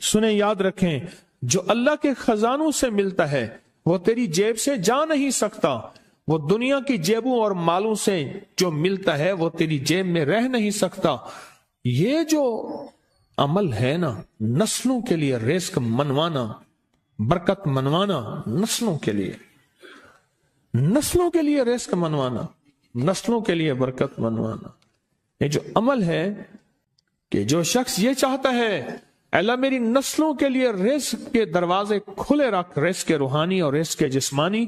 سنیں، یاد رکھیں، جو اللہ کے خزانوں سے ملتا ہے وہ تیری جیب سے جا نہیں سکتا، وہ دنیا کی جیبوں اور مالوں سے جو ملتا ہے وہ تیری جیب میں رہ نہیں سکتا۔ یہ جو عمل ہے نا، نسلوں کے لیے رزق منوانا، برکت منوانا، نسلوں کے لیے رزق منوانا، نسلوں کے لیے برکت منوانا، یہ جو عمل ہے کہ جو شخص یہ چاہتا ہے اللہ میری نسلوں کے لیے رزق کے دروازے کھلے رکھ، رزق روحانی اور رزق جسمانی،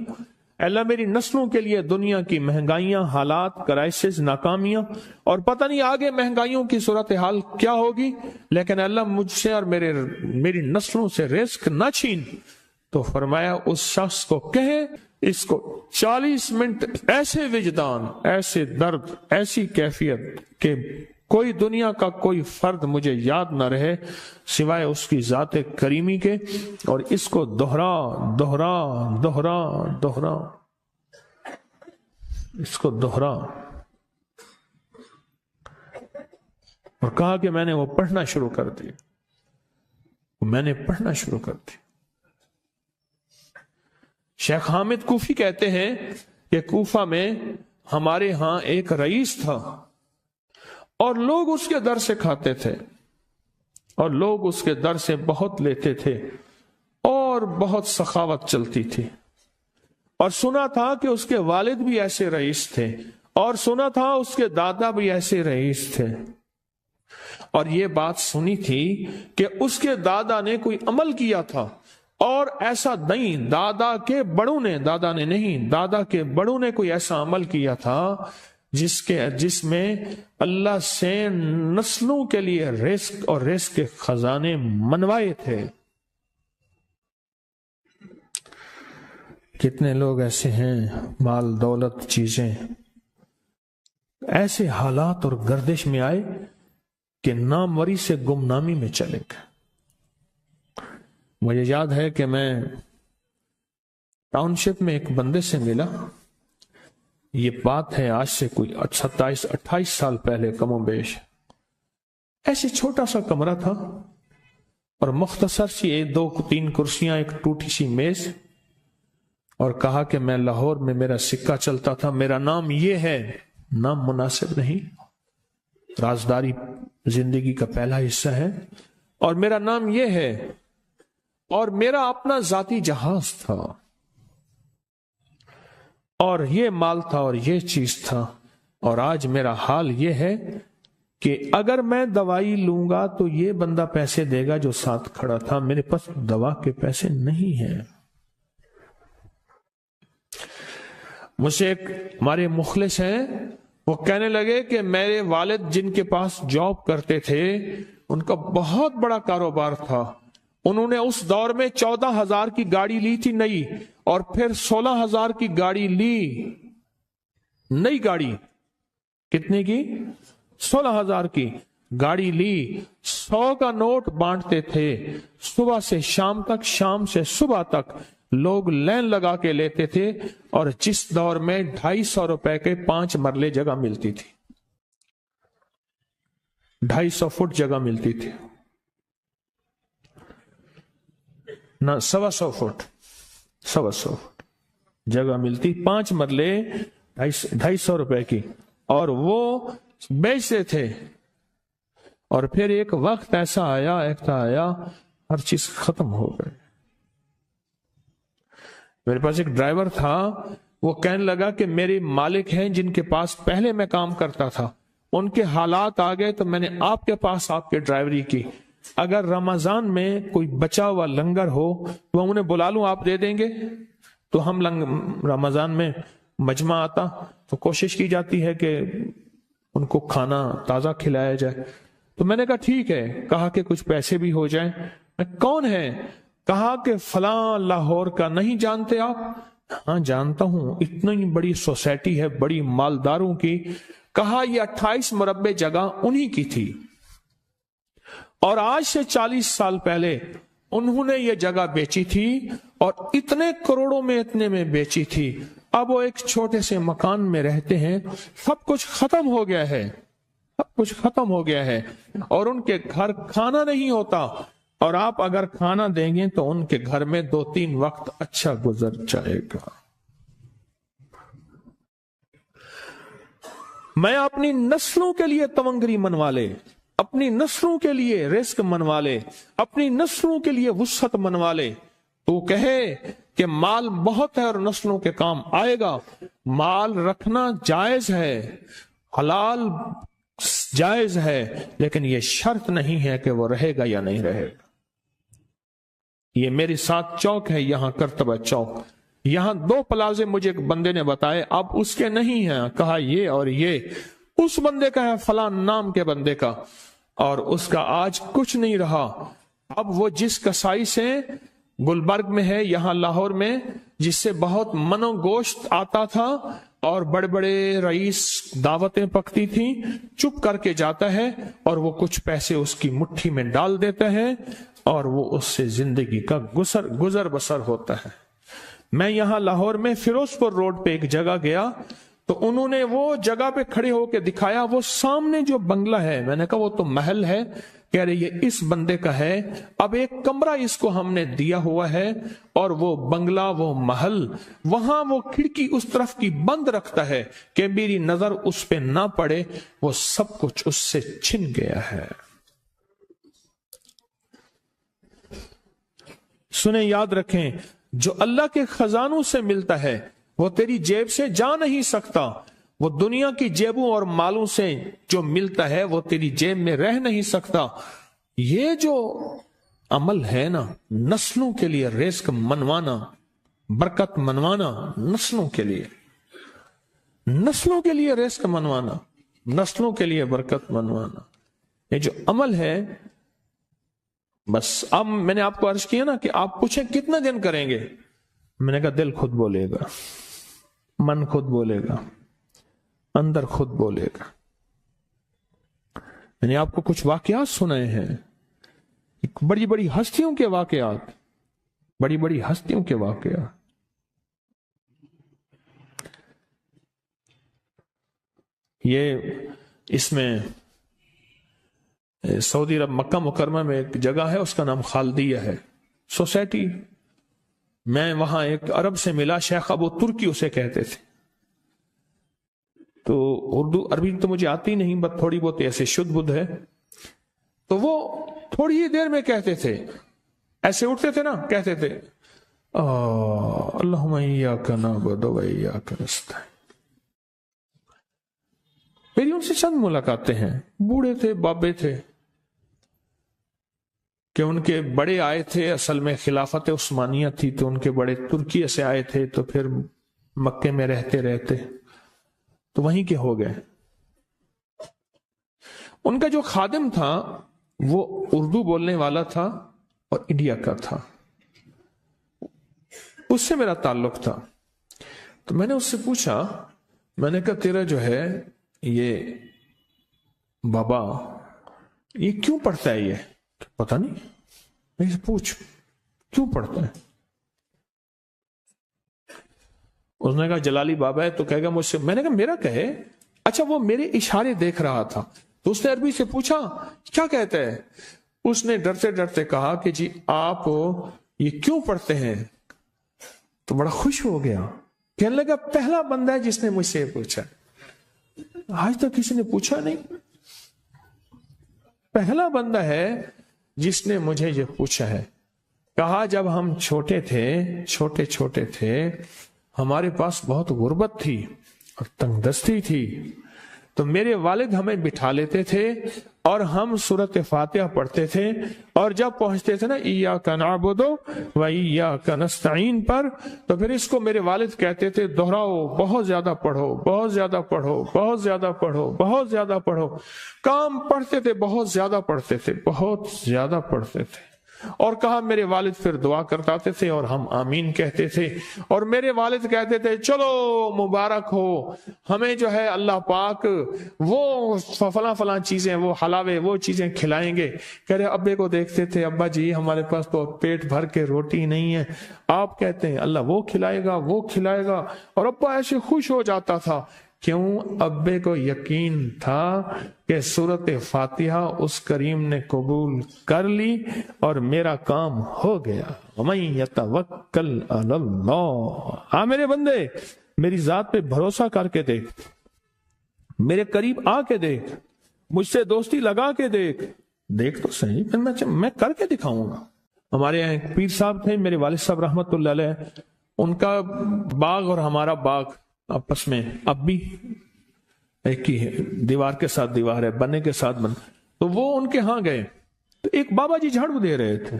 اللہ میری نسلوں کے لیے دنیا کی مہنگائیاں، حالات، کرائسس، ناکامیاں، اور پتہ نہیں آگے مہنگائیوں کی صورتحال کیا ہوگی، لیکن اللہ مجھ سے اور میری نسلوں سے رزق نہ چھین۔ تو فرمایا اس شخص کو کہے، اس کو 40 منٹ ایسے وجدان، ایسے درد، ایسی کیفیت کہ کوئی دنیا کا کوئی فرد مجھے یاد نہ رہے سوائے اس کی ذات کریمی کے، اور اس کو دوہرا دوہرا دوہرا دوہرا، اس کو دوہرا، اور کہا کہ میں نے وہ پڑھنا شروع کر دی، شیخ حامد کوفی کہتے ہیں کہ کوفہ میں ہمارے ہاں ایک رئیس تھا اور لوگ اس کے در سے کھاتے تھے اور لوگ اس کے در سے بہت لیتے تھے اور بہت سخاوت چلتی تھی، اور سنا تھا کہ اس کے والد بھی ایسے رئیس تھے، اور سنا تھا اس کے دادا بھی ایسے رئیس تھے، اور یہ بات سنی تھی کہ اس کے دادا نے کوئی عمل کیا تھا، اور ایسا نہیں، دادا کے بڑوں نے کوئی ایسا عمل کیا تھا جس میں اللہ سے نسلوں کے لیے رزق اور رزق کے خزانے منوائے تھے۔ کتنے لوگ ایسے ہیں، مال دولت چیزیں ایسے حالات اور گردش میں آئے کہ ناموری سے گمنامی میں چلے گئے۔ مجھے یاد ہے کہ میں ٹاؤن شپ میں ایک بندے سے ملا، یہ بات ہے آج سے کوئی 27-28 سال پہلے کم و بیش، ایسے چھوٹا سا کمرہ تھا اور مختصر سی 2-3 کرسیاں، ایک ٹوٹی سی میز، اور کہا کہ میں لاہور میں میرا سکہ چلتا تھا، میرا نام یہ ہے، نام مناسب نہیں، رازداری زندگی کا پہلا حصہ ہے، اور میرا نام یہ ہے، اور میرا اپنا ذاتی جہاز تھا، اور یہ مال تھا اور یہ چیز تھا، اور آج میرا حال یہ ہے کہ اگر میں دوائی لوں گا تو یہ بندہ پیسے دے گا جو ساتھ کھڑا تھا، میرے پاس دوا کے پیسے نہیں ہیں۔ مجھ سے ایک ہمارے مخلص ہیں، وہ کہنے لگے کہ میرے والد جن کے پاس جاب کرتے تھے ان کا بہت بڑا کاروبار تھا، انہوں نے اس دور میں 14,000 کی گاڑی لی تھی نئی، اور پھر 16,000 کی گاڑی لی، نئی گاڑی، کتنے کی؟ 16,000 کی گاڑی لی، 100 کا نوٹ بانٹتے تھے، صبح سے شام تک، شام سے صبح تک لوگ لین لگا کے لیتے تھے، اور جس دور میں 250 روپے کے 5 مرلے جگہ ملتی تھی، 250 فٹ جگہ ملتی تھی، نہ 125 فٹ، 125 فٹ جگہ ملتی، 5 مرلے 250 روپے کی، اور وہ بیچتے تھے۔ اور پھر ایک وقت ایسا آیا ہر چیز ختم ہو گئی۔ میرے پاس ایک ڈرائیور تھا، وہ کہنے لگا کہ میرے مالک ہیں جن کے پاس پہلے میں کام کرتا تھا، ان کے حالات آ گئے تو میں نے آپ کے پاس آپ کے ڈرائیوری کی، اگر رمضان میں کوئی بچا ہوا لنگر ہو تو انہیں بلا لوں، آپ دے دیں گے؟ تو ہم رمضان میں مجمع آتا تو کوشش کی جاتی ہے کہ ان کو کھانا تازہ کھلایا جائے، تو میں نے کہا ٹھیک ہے، کہا کہ کچھ پیسے بھی ہو جائیں۔ میں کون ہے؟ کہا کہ فلاں لاہور کا، نہیں جانتے آپ؟ ہاں جانتا ہوں، اتنی بڑی سوسائٹی ہے، بڑی مالداروں کی۔ کہا یہ 28 مربع جگہ انہی کی تھی، اور آج سے 40 سال پہلے انہوں نے یہ جگہ بیچی تھی، اور اتنے کروڑوں میں اتنے میں بیچی تھی، اب وہ ایک چھوٹے سے مکان میں رہتے ہیں، سب کچھ ختم ہو گیا ہے، سب کچھ ختم ہو گیا ہے، اور ان کے گھر کھانا نہیں ہوتا، اور آپ اگر کھانا دیں گے تو ان کے گھر میں 2-3 وقت اچھا گزر جائے گا۔ میں اپنی نسلوں کے لیے تونگری منوا لے، اپنی نسلوں کے لیے رزق منوا لے، اپنی نسلوں کے لیے وسعت منوا لے۔ تو کہے کہ مال بہت ہے اور نسلوں کے کام آئے گا، مال رکھنا جائز ہے، حلال جائز ہے، لیکن یہ شرط نہیں ہے کہ وہ رہے گا یا نہیں رہے گا۔ یہ میری ساتھ چوک ہے، یہاں کرتبہ چوک، یہاں 2 پلازے مجھے ایک بندے نے بتائے، اب اس کے نہیں ہیں، کہا یہ اور یہ اس بندے کا ہے، فلاں نام کے بندے کا، اور اس کا آج کچھ نہیں رہا۔ اب وہ جس کسائی سے گلبرگ میں ہے، یہاں لاہور میں، جس سے بہت منو گوشت آتا تھا اور بڑے بڑے رئیس دعوتیں پکتی تھیں، چپ کر کے جاتا ہے اور وہ کچھ پیسے اس کی مٹھی میں ڈال دیتا ہے اور وہ اس سے زندگی کا گزر بسر ہوتا ہے۔ میں یہاں لاہور میں فیروز پور روڈ پہ ایک جگہ گیا تو انہوں نے وہ جگہ پہ کھڑے ہو کے دکھایا، وہ سامنے جو بنگلہ ہے، میں نے کہا وہ تو محل ہے، کہہ رہے یہ اس بندے کا ہے، اب ایک کمرہ اس کو ہم نے دیا ہوا ہے اور وہ بنگلہ، وہ محل، وہاں وہ کھڑکی اس طرف کی بند رکھتا ہے کہ میری نظر اس پہ نہ پڑے، وہ سب کچھ اس سے چھن گیا ہے۔ سنیں، یاد رکھیں، جو اللہ کے خزانوں سے ملتا ہے وہ تیری جیب سے جا نہیں سکتا، وہ دنیا کی جیبوں اور مالوں سے جو ملتا ہے وہ تیری جیب میں رہ نہیں سکتا۔ یہ جو عمل ہے نا، نسلوں کے لیے رزق منوانا، برکت منوانا، نسلوں کے لیے رزق منوانا، نسلوں کے لیے برکت منوانا، یہ جو عمل ہے، بس اب میں نے آپ کو عرض کیا نا کہ آپ پوچھیں کتنا دن کریں گے، میں نے کہا دل خود بولے گا، من خود بولے گا، اندر خود بولے گا۔ میں نے آپ کو کچھ واقعات سنائے ہیں، بڑی بڑی ہستیوں کے واقعات، بڑی بڑی ہستیوں کے واقعات۔ یہ اس میں سعودی عرب مکہ مکرمہ میں ایک جگہ ہے، اس کا نام خالدیہ ہے، سوسائٹی۔ میں وہاں ایک عرب سے ملا، شیخ ابو ترکی اسے کہتے تھے، تو اردو عربی تو مجھے آتی نہیں، بس تھوڑی بہت ایسے شدھ بدھ ہے، تو وہ تھوڑی ہی دیر میں کہتے تھے، ایسے اٹھتے تھے نا، کہتے تھے اللہم ایاک نعبد و ایاک نستعین۔ میری ان سے چند ملاقاتیں ہیں، بوڑھے تھے، بابے تھے، کہ ان کے بڑے آئے تھے، اصل میں خلافت عثمانیہ تھی تو ان کے بڑے ترکیہ سے آئے تھے، تو پھر مکے میں رہتے تو وہیں کے ہو گئے۔ ان کا جو خادم تھا وہ اردو بولنے والا تھا اور انڈیا کا تھا، اس سے میرا تعلق تھا، تو میں نے اس سے پوچھا، میں نے کہا تیرا جو ہے یہ بابا یہ کیوں پڑھتا ہے؟ یہ پتہ نہیں، میں سے پوچھ کیوں پڑھتا ہے؟ اس نے کہا جلالی بابا ہے تو کہے گا مجھ سے، میں نے کہا میرا کہے، اچھا وہ میرے اشارے دیکھ رہا تھا، تو اس نے عربی سے پوچھا کیا کہتا ہے؟ اس نے ڈرتے ڈرتے کہا کہ جی آپ یہ کیوں پڑھتے ہیں؟ تو بڑا خوش ہو گیا، کہنے لگا پہلا بندہ ہے جس نے مجھ سے پوچھا، آج تک کسی نے پوچھا نہیں، پہلا بندہ ہے جس نے مجھے یہ پوچھا ہے۔ کہا جب ہم چھوٹے تھے ہمارے پاس بہت غربت تھی اور تنگ دستی تھی، تو میرے والد ہمیں بٹھا لیتے تھے اور ہم سورۃ فاتحہ پڑھتے تھے، اور جب پہنچتے تھے نا ایاک نعبد و ایاک نستعین پر، تو پھر اس کو میرے والد کہتے تھے دہراؤ، بہت زیادہ پڑھو، بہت زیادہ پڑھو، بہت زیادہ پڑھو، بہت زیادہ پڑھو۔ کام پڑھتے تھے، بہت زیادہ پڑھتے تھے، بہت زیادہ پڑھتے تھے، اور کہا میرے والد پھر دعا کرتے تھے اور ہم آمین کہتے تھے، اور میرے والد کہتے تھے چلو مبارک ہو، ہمیں جو ہے اللہ پاک وہ فلاں فلاں چیزیں، وہ حلاوے، وہ چیزیں کھلائیں گے۔ کہہ رہے ابے کو دیکھتے تھے، ابا جی ہمارے پاس تو پیٹ بھر کے روٹی نہیں ہے، آپ کہتے ہیں اللہ وہ کھلائے گا، وہ کھلائے گا، اور ابا ایسے خوش ہو جاتا تھا۔ کیوں؟ ابے کو یقین تھا کہ سورت فاتحہ اس کریم نے قبول کر لی اور میرا کام ہو گیا. وَمَن يَتَوَكَّلْ عَلَى اللَّهِ. ہاں میرے بندے، میری ذات پہ بھروسہ کر کے دیکھ، میرے قریب آ کے دیکھ، مجھ سے دوستی لگا کے دیکھ تو صحیح، پھر میں کر کے دکھاؤں گا. ہمارے یہاں ایک پیر صاحب تھے، میرے والد صاحب رحمت اللہ علیہ، ان کا باغ اور ہمارا باغ آپس میں اب بھی ایک ہی ہے، دیوار کے ساتھ دیوار ہے، بنے کے ساتھ بن. تو وہ ان کے ہاں گئے تو ایک بابا جی جھاڑو دے رہے تھے،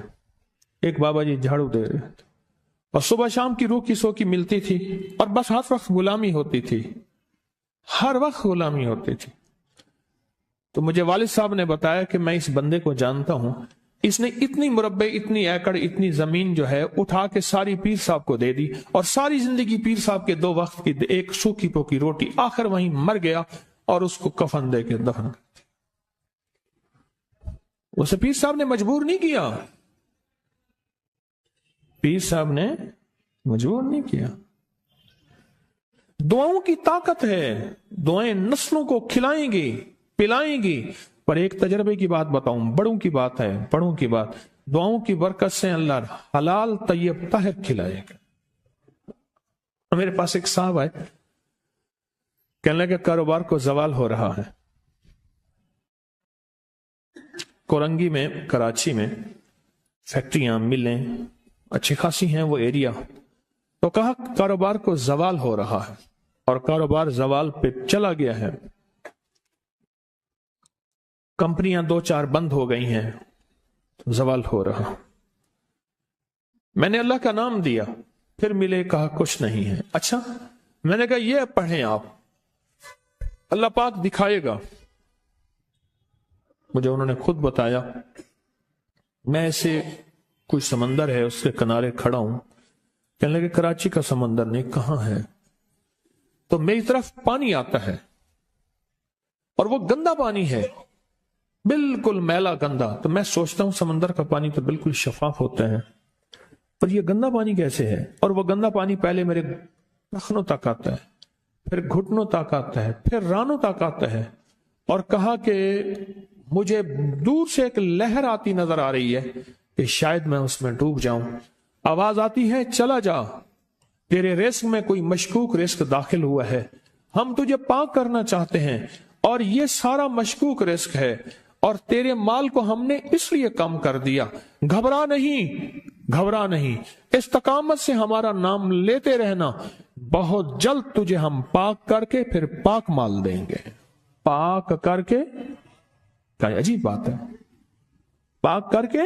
اور صبح شام کی روح کی سو کی ملتی تھی، اور بس ہر وقت غلامی ہوتی تھی. تو مجھے والد صاحب نے بتایا کہ میں اس بندے کو جانتا ہوں، اس نے اتنی مربع، اتنی ایکڑ، اتنی زمین جو ہے اٹھا کے ساری پیر صاحب کو دے دی، اور ساری زندگی پیر صاحب کے 2 وقت کی ایک سوکھی پوکی روٹی، آخر وہیں مر گیا اور اس کو کفن دے کے دفن کر. اسے پیر صاحب نے مجبور نہیں کیا، دعاؤں کی طاقت ہے، دعائیں نسلوں کو کھلائیں گی، پلائیں گی. پر ایک تجربے کی بات بتاؤں، بڑوں کی بات، دعاؤں کی برکت سے اللہ حلال طیب طاہر کھلائے گا. میرے پاس ایک صاحب آئے، کہنے لگے کاروبار کو زوال ہو رہا ہے. کورنگی میں، کراچی میں فیکٹریاں، ملیں اچھی خاصی ہیں وہ ایریا. تو کہا کاروبار کو زوال ہو رہا ہے، اور کاروبار زوال پہ چلا گیا ہے. کمپنیاں 2-4 بند ہو گئی ہیں، زوال ہو رہا. میں نے اللہ کا نام دیا، پھر ملے، کہا کچھ نہیں ہے. اچھا، میں نے کہا یہ پڑھیں آپ، اللہ پاک دکھائے گا. مجھے انہوں نے خود بتایا، میں ایسے کوئی سمندر ہے اس کے کنارے کھڑا ہوں. کہنے لگے کراچی کا سمندر نہیں، کہاں ہے؟ تو میری طرف پانی آتا ہے، اور وہ گندا پانی ہے، بالکل میلا گندا. تو میں سوچتا ہوں سمندر کا پانی تو بالکل شفاف ہوتا ہے، پر یہ گندا پانی کیسے ہے؟ اور وہ گندا پانی پہلے میرے ٹخنوں تک آتا ہے، پھر گھٹنوں تک آتا ہے، پھر رانوں تک آتا ہے. اور کہا کہ مجھے دور سے ایک لہر آتی نظر آ رہی ہے کہ شاید میں اس میں ڈوب جاؤں. آواز آتی ہے چلا جا، تیرے رزق میں کوئی مشکوک رزق داخل ہوا ہے، ہم تجھے پاک کرنا چاہتے ہیں، اور یہ سارا مشکوک رزق ہے، اور تیرے مال کو ہم نے اس لیے کم کر دیا. گھبرا نہیں، استقامت سے ہمارا نام لیتے رہنا، بہت جلد تجھے ہم پاک کر کے پھر پاک مال دیں گے. پاک کر کے، کیا عجیب بات ہے، پاک کر کے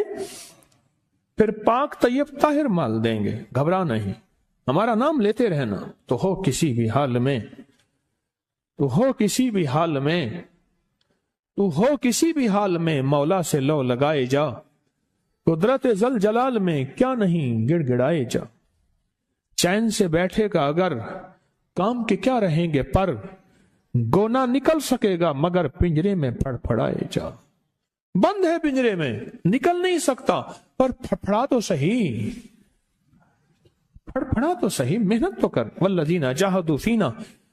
پھر پاک طیب طاہر مال دیں گے. گھبرا نہیں، ہمارا نام لیتے رہنا. تو ہو کسی بھی حال میں مولا سے لو لگائے جا، قدرت ذل جلال میں کیا نہیں گڑ گڑائے جا. چین سے بیٹھے گا اگر کام کے کیا رہیں گے پر، گونا نکل سکے گا مگر پنجرے میں پھڑ پھڑائے جا. بند ہے پنجرے میں، نکل نہیں سکتا، پر پھڑا تو صحیح، محنت تو کر. والذین جاہدوا فینا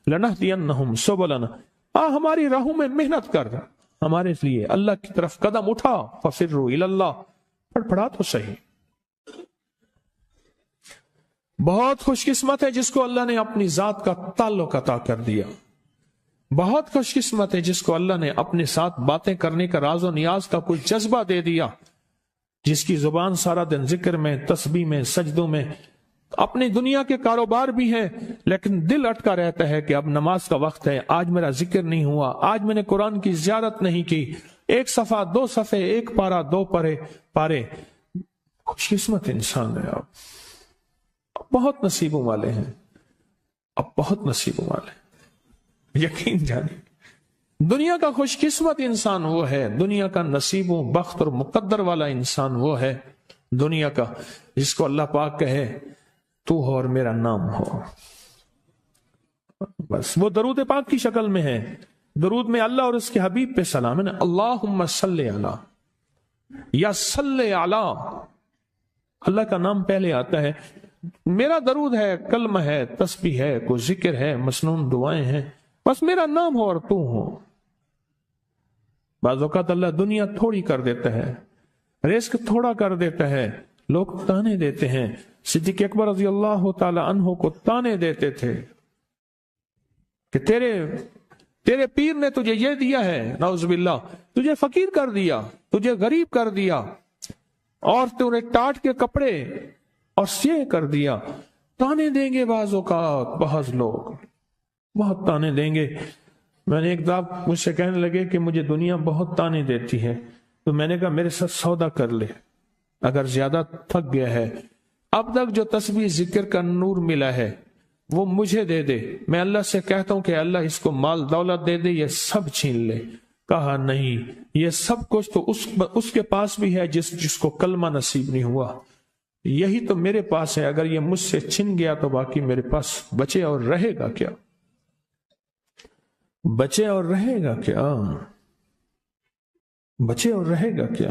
لنہدینہم سبلنا. ہماری راہوں میں محنت کر، ہمارے لیے اللہ کی طرف قدم اٹھا. ففروا الی اللہ، پھڑا تو صحیح. بہت خوش قسمت ہے جس کو اللہ نے اپنی ذات کا تعلق عطا کر دیا. بہت خوش قسمت ہے جس کو اللہ نے اپنے ساتھ باتیں کرنے کا راز و نیاز کا کوئی جذبہ دے دیا، جس کی زبان سارا دن ذکر میں، تسبیح میں، سجدوں میں. اپنی دنیا کے کاروبار بھی ہیں، لیکن دل اٹکا رہتا ہے کہ اب نماز کا وقت ہے، آج میرا ذکر نہیں ہوا، آج میں نے قرآن کی زیارت نہیں کی. 1 صفحہ 2 صفحے، 1 پارہ 2 پارے. خوش قسمت انسان ہے. اب بہت نصیبوں والے ہیں، یقین جانے. دنیا کا خوش قسمت انسان وہ ہے، دنیا کا نصیبوں، بخت اور مقدر والا انسان وہ ہے دنیا کا، جس کو اللہ پاک کہے تو ہو اور میرا نام ہو. بس وہ درود پاک کی شکل میں ہے. درود میں اللہ اور اس کے حبیب پہ سلام ہے نا. اللہم صلی علی، یا صلی علی، اللہ کا نام پہلے آتا ہے. میرا درود ہے، کلمہ ہے، تسبیح ہے، کوئی ذکر ہے، مسنون دعائیں ہیں، بس میرا نام ہو اور تو ہو. بعض اوقات اللہ دنیا تھوڑی کر دیتا ہے, رزق تھوڑا کر دیتا ہے, لوگ تانے دیتے ہیں. صدیق اکبر رضی اللہ تعالی عنہ کو تانے دیتے تھے کہ تیرے پیر نے تجھے یہ دیا ہے, نعوذ باللہ, تجھے فقیر کر دیا, تجھے غریب کر دیا, اور تُونے ٹاٹ کے کپڑے اور یہ کر دیا. تانے دیں گے بعض اوقات, بعض لوگ بہت تانے دیں گے. میں نے ایک دفعہ مجھ سے کہنے لگے کہ مجھے دنیا بہت تانے دیتی ہے, تو میں نے کہا میرے ساتھ سودا کر لے, اگر زیادہ تھک گیا ہے, اب تک جو تسبیح ذکر کا نور ملا ہے وہ مجھے دے دے, میں اللہ سے کہتا ہوں کہ اللہ اس کو مال دولت دے دے, یہ سب چھین لے. کہا نہیں, یہ سب کچھ تو اس کے پاس بھی ہے جس کو کلمہ نصیب نہیں ہوا, یہی تو میرے پاس ہے. اگر یہ مجھ سے چھن گیا تو باقی میرے پاس بچے اور رہے گا کیا؟ بچے اور رہے گا کیا؟ بچے اور رہے گا کیا؟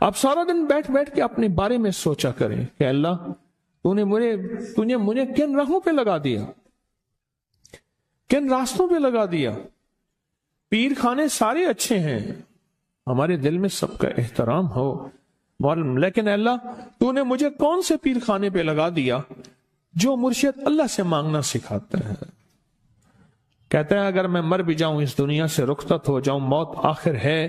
آپ سارا دن بیٹھ بیٹھ کے اپنے بارے میں سوچا کریں کہ اللہ تو نے مجھے کن راہوں پہ لگا دیا, کن راستوں پہ لگا دیا. پیر خانے سارے اچھے ہیں, ہمارے دل میں سب کا احترام ہو, لیکن اللہ تو نے مجھے کون سے پیر خانے پہ لگا دیا جو مرشد اللہ سے مانگنا سکھاتا ہے. کہتا ہے اگر میں مر بھی جاؤں, اس دنیا سے رخصت ہو جاؤں, موت آخر ہے,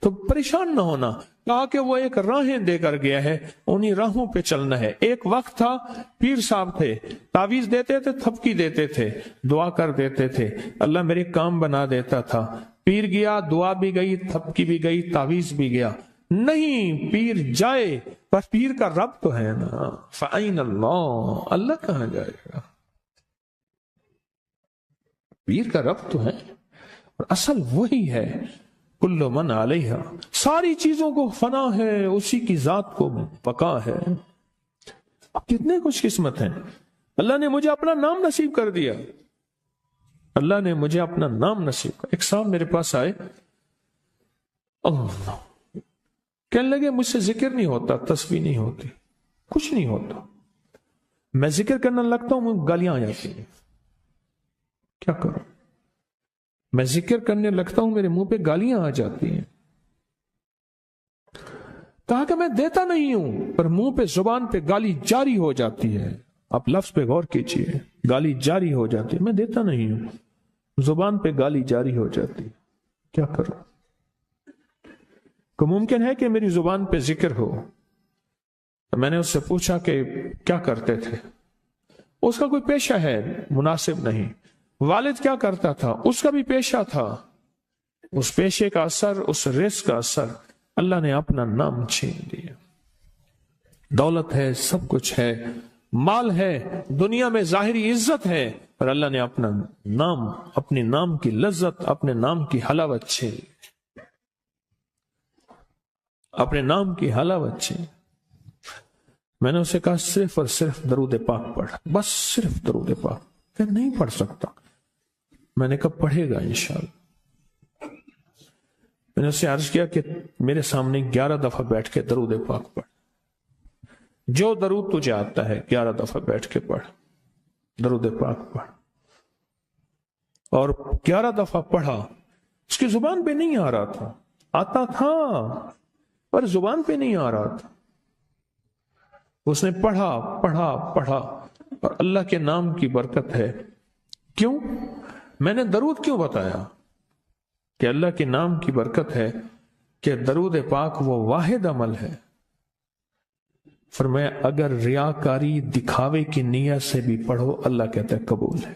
تو پریشان نہ ہونا. کہا کہ وہ ایک راہیں دے کر گیا ہے, انہی راہوں پہ چلنا ہے. ایک وقت تھا پیر صاحب تھے, تعویذ دیتے تھے, تھپکی دیتے تھے, دعا کر دیتے تھے, اللہ میرے کام بنا دیتا تھا. پیر گیا, دعا بھی گئی, تھپکی بھی گئی, تعویذ بھی گیا. نہیں, پیر جائے پر پیر کا رب تو ہے نا. فَأَيْنَ اللَّهُ, اللہ کہاں جائے گا؟ پیر کا رب تو ہے, اور اصل وہی ہے. کل من علیہا, ساری چیزوں کو فنا ہے, اسی کی ذات کو بقا ہے. کتنے خوش قسمت ہیں, اللہ نے مجھے اپنا نام نصیب کر دیا. اللہ نے مجھے اپنا نام نصیب کر. ایک صاحب میرے پاس آئے, اللہ کہنے لگے مجھ سے ذکر نہیں ہوتا, تسبیح نہیں ہوتی, کچھ نہیں ہوتا. میں ذکر کرنا لگتا ہوں, مجھے گالیاں آ جاتی ہیں. کیا کروں؟ میں ذکر کرنے لگتا ہوں, میرے منہ پہ گالیاں آ جاتی ہیں. کہا کہ میں دیتا نہیں ہوں, پر منہ پہ زبان پہ گالی جاری ہو جاتی ہے. آپ لفظ پہ غور کیجئے, گالی جاری ہو جاتی ہے. میں دیتا نہیں ہوں, زبان پہ گالی جاری ہو جاتی ہے. کیا کروں؟ کہ ممکن ہے کہ میری زبان پہ ذکر ہو. تو میں نے اس سے پوچھا کہ کیا کرتے تھے؟ اس کا کوئی پیشہ ہے مناسب نہیں. والد کیا کرتا تھا؟ اس کا بھی پیشہ تھا. اس پیشے کا اثر, اس رزق کا اثر, اللہ نے اپنا نام چھین دیا. دولت ہے, سب کچھ ہے, مال ہے, دنیا میں ظاہری عزت ہے, پر اللہ نے اپنا نام, اپنے نام کی لذت, اپنے نام کی حلاوت چھین, اپنے نام کی حلاوت چھین. میں نے اسے کہا صرف اور صرف درود پاک پڑھ, بس صرف درود پاک. کہ نہیں پڑھ سکتا. میں نے کہا پڑھے گا انشاءاللہ. میں نے اسے عرض کیا کہ میرے سامنے 11 دفعہ بیٹھ کے درود پاک پڑھ, جو درود تجھے آتا ہے 11 دفعہ بیٹھ کے پڑھ, درود پاک پڑھ. اور 11 دفعہ پڑھا. اس کی زبان پہ نہیں آ رہا تھا, آتا تھا پر زبان پہ نہیں آ رہا تھا. اس نے پڑھا پڑھا پڑھا, اور اللہ کے نام کی برکت ہے. کیوں؟ میں نے درود کیوں بتایا کہ اللہ کے نام کی برکت ہے کہ درود پاک وہ واحد عمل ہے. فرمایا اگر ریاکاری, دکھاوے کی نیت سے بھی پڑھو, اللہ کہتا ہے قبول ہے.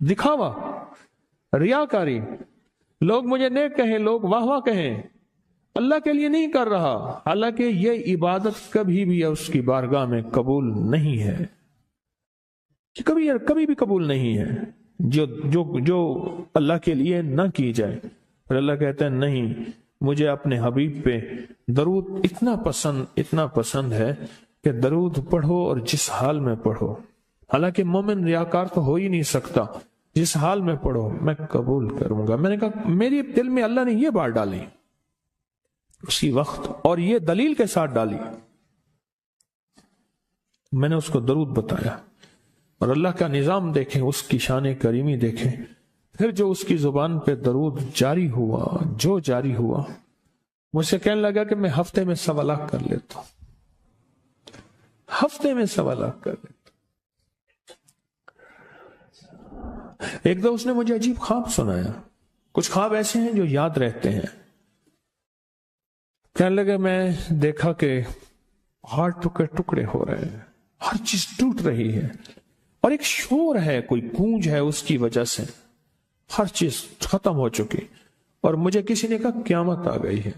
دکھاوا, ریاکاری, لوگ مجھے نیک کہیں, لوگ واہ واہ کہیں, اللہ کے لیے نہیں کر رہا, حالانکہ یہ عبادت کبھی بھی اس کی بارگاہ میں قبول نہیں ہے. کبھی بھی قبول نہیں ہے جو اللہ کے لیے نہ کی جائے. اور اللہ کہتا ہے نہیں, مجھے اپنے حبیب پہ درود اتنا پسند ہے کہ درود پڑھو اور جس حال میں پڑھو. حالانکہ مومن ریاکار تو ہو ہی نہیں سکتا, جس حال میں پڑھو میں قبول کروں گا. میں نے کہا میری دل میں اللہ نے یہ بات ڈالی اسی وقت, اور یہ دلیل کے ساتھ ڈالی. میں نے اس کو درود بتایا. اور اللہ کا نظام دیکھیں، اس کی شان کریمی دیکھیں. پھر جو اس کی زبان پہ درود جاری ہوا، جو جاری ہوا، مجھ سے کہنے لگا کہ میں ہفتے میں 1.25 لاکھ کر لیتا ہوں، ہفتے میں 1.25 لاکھ کر لیتا. ایک دو اس نے مجھے عجیب خواب سنایا. کچھ خواب ایسے ہیں جو یاد رہتے ہیں. کہنے لگے میں دیکھا کہ پہاڑ ٹکڑے ٹکڑے ہو رہے ہیں، ہر چیز ٹوٹ رہی ہے، اور ایک شور ہے، کوئی گونج ہے، اس کی وجہ سے ہر چیز ختم ہو چکی. اور مجھے کسی نے کہا قیامت آ گئی ہے.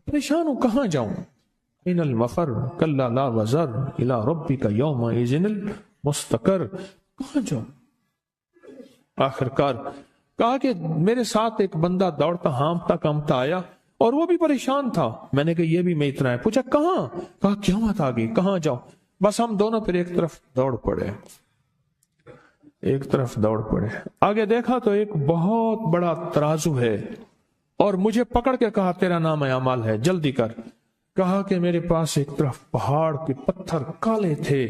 پریشان ہوں، کہاں جاؤں؟ ان المفر کلا لا وزر الی ربک یومئذ المستقر. کہاں جاؤں؟ آخر کار کہا کہ میرے ساتھ ایک بندہ دوڑتا ہامتا کامتا آیا اور وہ بھی پریشان تھا. میں نے کہا یہ بھی میں اتنا ہے. پوچھا کہاں؟ کہا قیامت آ گئی، کہاں جاؤں؟ بس ہم دونوں پھر ایک طرف دوڑ پڑے، ایک طرف دوڑ پڑے. آگے دیکھا تو ایک بہت بڑا ترازو ہے اور مجھے پکڑ کے کہا تیرا نام اعمال ہے، جلدی کر. کہا کہ میرے پاس ایک طرف پہاڑ کے پتھر کالے تھے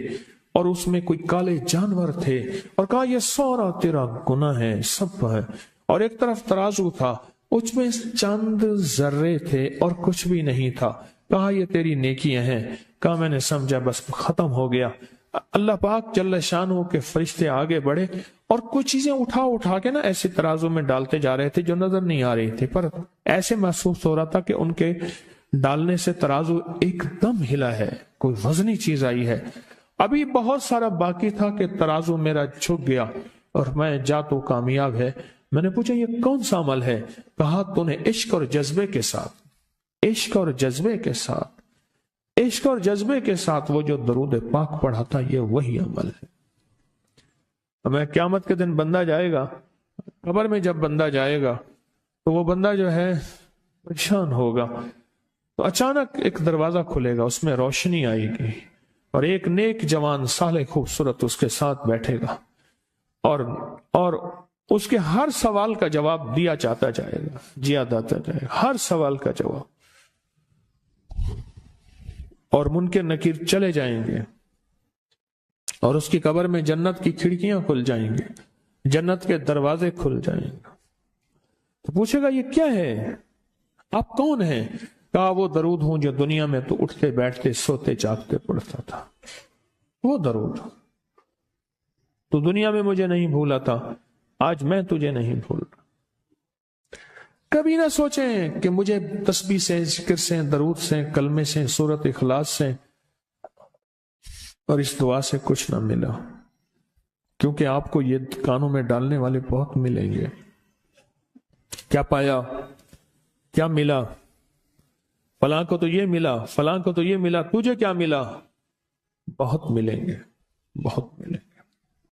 اور اس میں کوئی کالے جانور تھے، اور کہا یہ سارا تیرا گناہ ہے، سب ہے. اور ایک طرف ترازو تھا، اس میں چند ذرے تھے اور کچھ بھی نہیں تھا. کہا یہ تیری نیکیاں ہیں. کہا میں نے سمجھا بس ختم ہو گیا. اللہ پاک جل شانہ کے فرشتے آگے بڑھے اور کچھ چیزیں اٹھا اٹھا کے نا ایسے ترازو میں ڈالتے جا رہے تھے جو نظر نہیں آ رہی تھی، پر ایسے محسوس ہو رہا تھا کہ ان کے ڈالنے سے ترازو ایک دم ہلا ہے، کوئی وزنی چیز آئی ہے. ابھی بہت سارا باقی تھا کہ ترازو میرا جھک گیا اور میں جا تو کامیاب ہے. میں نے پوچھا یہ کون سا عمل ہے؟ کہا تو نے عشق اور جذبے کے ساتھ، عشق اور جذبے کے ساتھ، عشق اور جذبے کے ساتھ وہ جو درود پاک پڑھا تھا، یہ وہی عمل ہے. ہمیں قیامت کے دن بندہ جائے گا قبر میں، جب بندہ جائے گا تو وہ بندہ جو ہے پریشان ہوگا. تو اچانک ایک دروازہ کھلے گا، اس میں روشنی آئے گی اور ایک نیک جوان صالح خوبصورت اس کے ساتھ بیٹھے گا اور اس کے ہر سوال کا جواب دیا جاتا جائے گا، جیا جاتا جائے گا ہر سوال کا جواب. اور منکر نکیر چلے جائیں گے اور اس کی قبر میں جنت کی کھڑکیاں کھل جائیں گے، جنت کے دروازے کھل جائیں گے. تو پوچھے گا یہ کیا ہے، آپ کون ہیں؟ کہا وہ درود ہوں جو دنیا میں تو اٹھتے بیٹھتے سوتے جاگتے پڑھتا تھا. وہ درود تو دنیا میں مجھے نہیں بھولا تھا، آج میں تجھے نہیں بھول رہا. کبھی نہ سوچیں کہ مجھے تسبیح سے، ذکر سے، درود سے، کلمے سے، سورت اخلاص سے اور اس دعا سے کچھ نہ ملا، کیونکہ آپ کو یہ کانوں میں ڈالنے والے بہت ملیں گے. کیا پایا، کیا ملا؟ فلاں کو تو یہ ملا، فلاں کو تو یہ ملا، تجھے کیا ملا؟ بہت ملیں گے، بہت ملیں گے.